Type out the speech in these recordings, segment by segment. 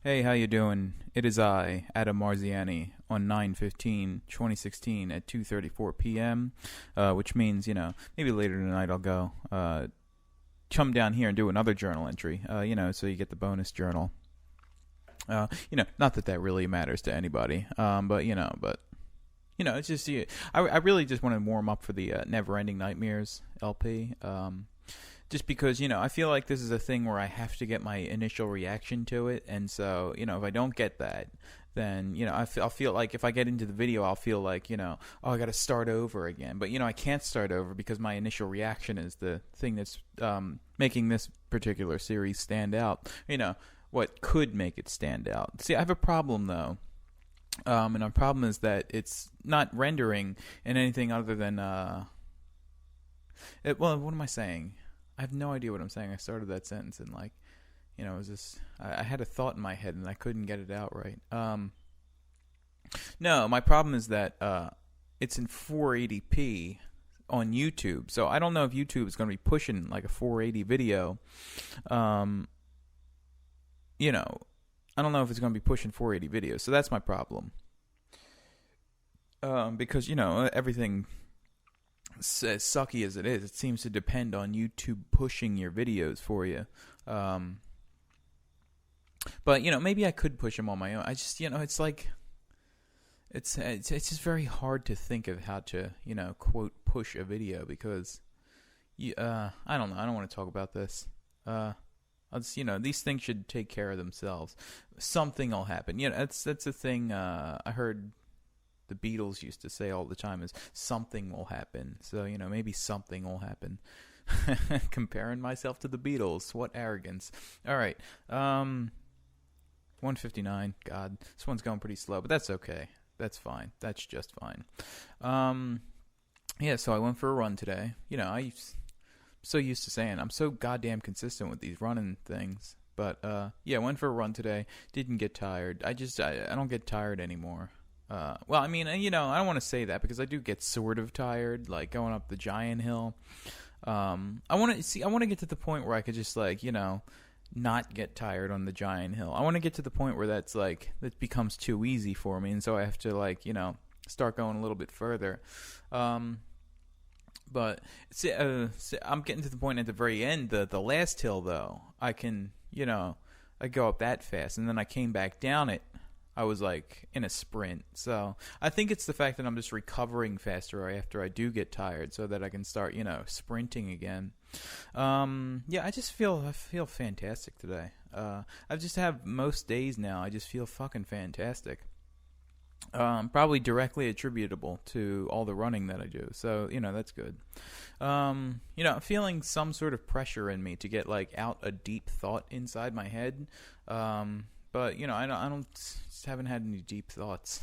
Hey, how you doing? It is I, Adam Marziani, on 9/15/2016 at 2:34 p.m., which means, maybe later tonight I'll go come down here and do another journal entry, so you get the bonus journal. Not that that really matters to anybody, it's just, I really just want to warm up for the Never Ending Nightmares LP. Just because, I feel like this is a thing where I have to get my initial reaction to it. And so, if I don't get that, then, I'll feel like if I get into the video, I'll feel like, oh, I got to start over again. But, I can't start over because my initial reaction is the thing that's making this particular series stand out. What could make it stand out. See, I have a problem, though. And our problem is that it's not rendering in anything other than, well, what am I saying? I have no idea what I'm saying. I started that sentence and it was just I had a thought in my head and I couldn't get it out right. No, my problem is that it's in 480p on YouTube. So I don't know if YouTube is going to be pushing like a 480 video. I don't know if it's going to be pushing 480 videos. So that's my problem. Because everything, as sucky as it is, it seems to depend on YouTube pushing your videos for you. But maybe I could push them on my own. I just it's like it's just very hard to think of how to quote push a video because I don't know. I don't want to talk about this. These things should take care of themselves. Something will happen. That's a thing I heard the Beatles used to say all the time is something will happen. So, maybe something will happen. Comparing myself to the Beatles. What arrogance. All right. 159. God, this one's going pretty slow, but that's okay. That's fine. That's just fine. Yeah, so I went for a run today. I'm so used to saying I'm so goddamn consistent with these running things. But, yeah, went for a run today. Didn't get tired. I don't get tired anymore. Well, I mean, I don't want to say that because I do get sort of tired, like going up the giant hill. I want to get to the point where I could just not get tired on the giant hill. I want to get to the point where that becomes too easy for me, and so I have to start going a little bit further. But I'm getting to the point at the very end, the last hill though. I can, I go up that fast, and then I came back down it. I was in a sprint. So I think it's the fact that I'm just recovering faster after I do get tired so that I can start, sprinting again. Yeah, I feel fantastic today. I just have most days now. I just feel fucking fantastic. Probably directly attributable to all the running that I do. So, that's good. Feeling some sort of pressure in me to get out a deep thought inside my head. But I just haven't had any deep thoughts.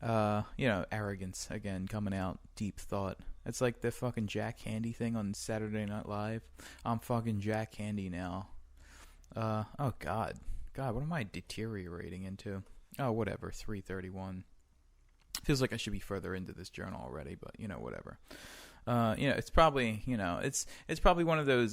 Arrogance again coming out. Deep thought. It's like the fucking Jack Handy thing on Saturday Night Live. I'm fucking Jack Handy now. Oh God, what am I deteriorating into? Oh, whatever. 3:31. Feels like I should be further into this journal already, but whatever. It's probably, it's probably one of those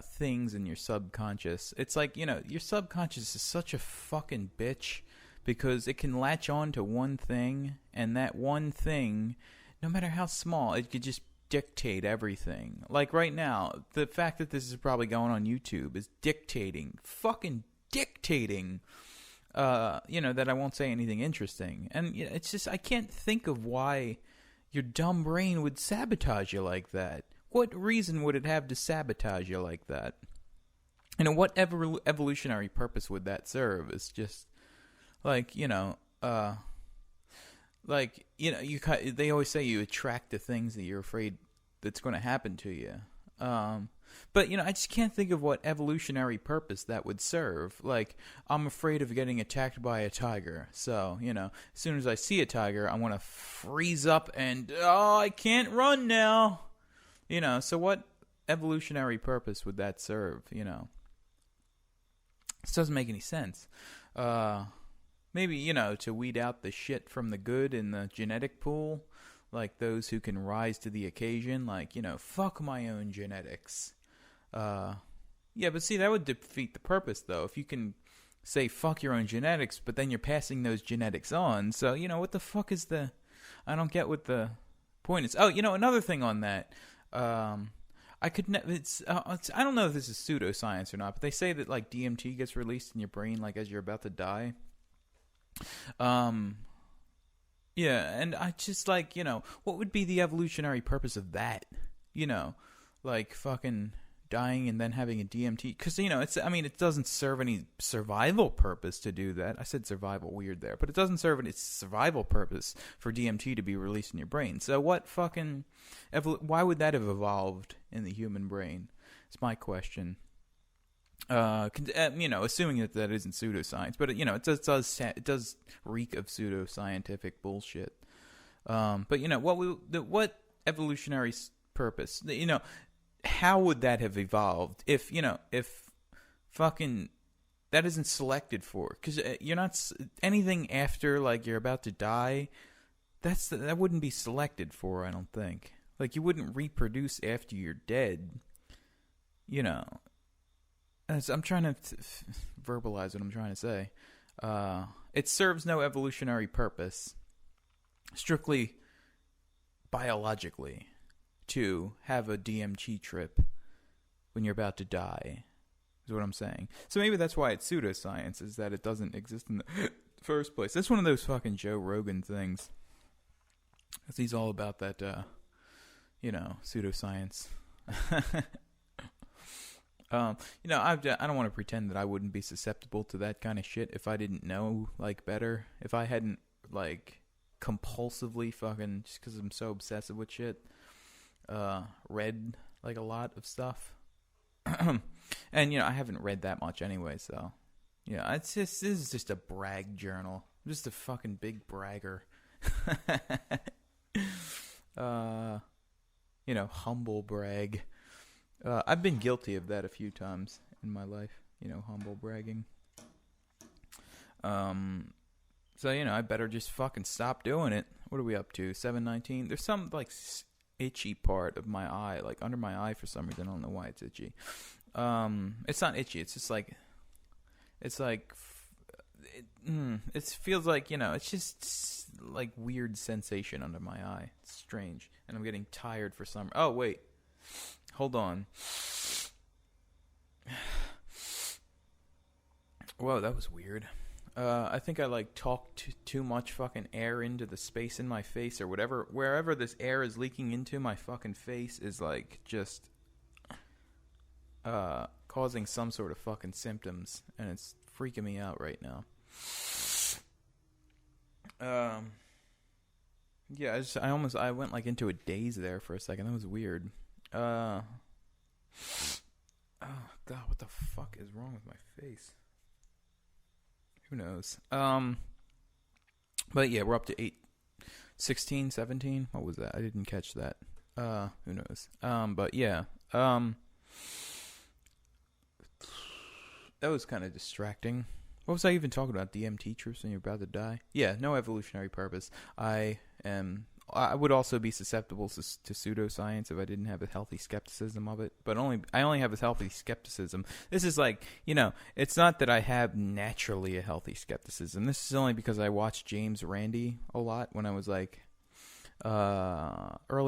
things in your subconscious. It's like, your subconscious is such a fucking bitch because it can latch on to one thing, and that one thing, no matter how small, it could just dictate everything. Like right now, the fact that this is probably going on YouTube is fucking dictating, that I won't say anything interesting. And it's just, I can't think of why your dumb brain would sabotage you like that. What reason would it have to sabotage you like that? What evolutionary purpose would that serve? It's just they always say you attract the things that you're afraid that's going to happen to you. But I just can't think of what evolutionary purpose that would serve. I'm afraid of getting attacked by a tiger. So, as soon as I see a tiger, I'm going to freeze up and, I can't run now. So what evolutionary purpose would that serve, This doesn't make any sense. Maybe, to weed out the shit from the good in the genetic pool. Like those who can rise to the occasion. Fuck my own genetics. Yeah, but see, that would defeat the purpose, though. If you can say fuck your own genetics, but then you're passing those genetics on. So, what the fuck is the... I don't get what the point is. Oh, another thing on that. I could I don't know if this is pseudoscience or not, but they say that like DMT gets released in your brain like as you're about to die. Yeah, and I just like, what would be the evolutionary purpose of that? Like fucking dying and then having a DMT, because it doesn't serve any survival purpose to do that. I said survival weird there, but it doesn't serve any survival purpose for DMT to be released in your brain. So what fucking why would that have evolved in the human brain? It's my question. Assuming that isn't pseudoscience, but it does reek of pseudoscientific bullshit. But what evolutionary purpose? How would that have evolved if fucking that isn't selected for? Because you're not anything after like you're about to die. That wouldn't be selected for. I don't think. Like you wouldn't reproduce after you're dead. As I'm trying to verbalize what I'm trying to say. It serves no evolutionary purpose, strictly biologically, to have a DMT trip when you're about to die, is what I'm saying. So maybe that's why it's pseudoscience, is that it doesn't exist in the first place. That's one of those fucking Joe Rogan things. Because he's all about that, pseudoscience. I don't want to pretend that I wouldn't be susceptible to that kind of shit if I didn't know, like, better. If I hadn't, like, compulsively fucking, just because I'm so obsessive with shit, read, like, a lot of stuff. And, I haven't read that much anyway, so, this is just a brag journal. I'm just a fucking big bragger. Humble brag. I've been guilty of that a few times in my life, humble bragging. So, I better just fucking stop doing it. What are we up to? 7:19? There's some, like, itchy part of my eye, like, under my eye for some reason. I don't know why it's itchy. It's not itchy. It's just, like, it's, like, it feels like, it's just, like, weird sensation under my eye. It's strange. And I'm getting tired for some... Oh, wait. Hold on. Whoa, that was weird. I think I talked too much fucking air into the space in my face or whatever. Wherever this air is leaking into my fucking face is just causing some sort of fucking symptoms, and it's freaking me out right now. Yeah, I went into a daze there for a second. That was weird. Oh God, what the fuck is wrong with my face? Who knows? But yeah, we're up to 8:16, 17. What was that? I didn't catch that. Who knows? But yeah. That was kind of distracting. What was I even talking about? DMT trips when you're about to die? Yeah, no evolutionary purpose. I would also be susceptible to pseudoscience if I didn't have a healthy skepticism of it. But I only have a healthy skepticism. This is it's not that I have naturally a healthy skepticism. This is only because I watched James Randi a lot when I was early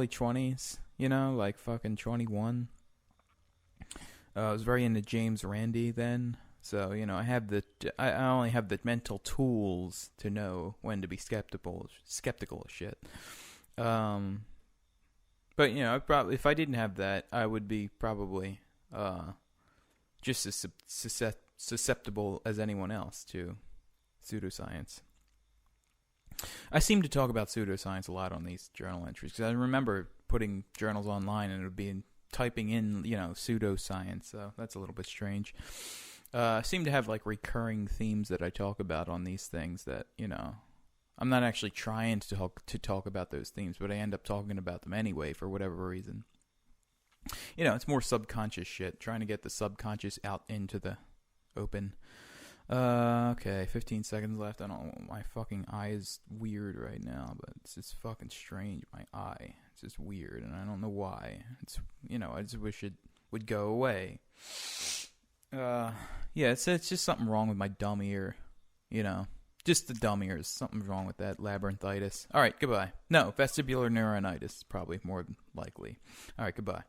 20s, fucking 21. I was very into James Randi then. So, I only have the mental tools to know when to be skeptical of shit. But, if I didn't have that, I would be probably just as susceptible as anyone else to pseudoscience. I seem to talk about pseudoscience a lot on these journal entries, because I remember putting journals online and it would be typing in, pseudoscience, so that's a little bit strange. I seem to have recurring themes that I talk about on these things that, I'm not actually trying to talk about those themes, but I end up talking about them anyway for whatever reason. It's more subconscious shit, trying to get the subconscious out into the open. Okay, 15 seconds left. I don't know, my fucking eye is weird right now, but it's just fucking strange, my eye. It's just weird, and I don't know why. It's, I just wish it would go away. Yeah, it's just something wrong with my dumb ear. You know, just the dumb ears. Something's wrong with that labyrinthitis. All right, goodbye. No, vestibular neuronitis, probably more than likely. All right, goodbye.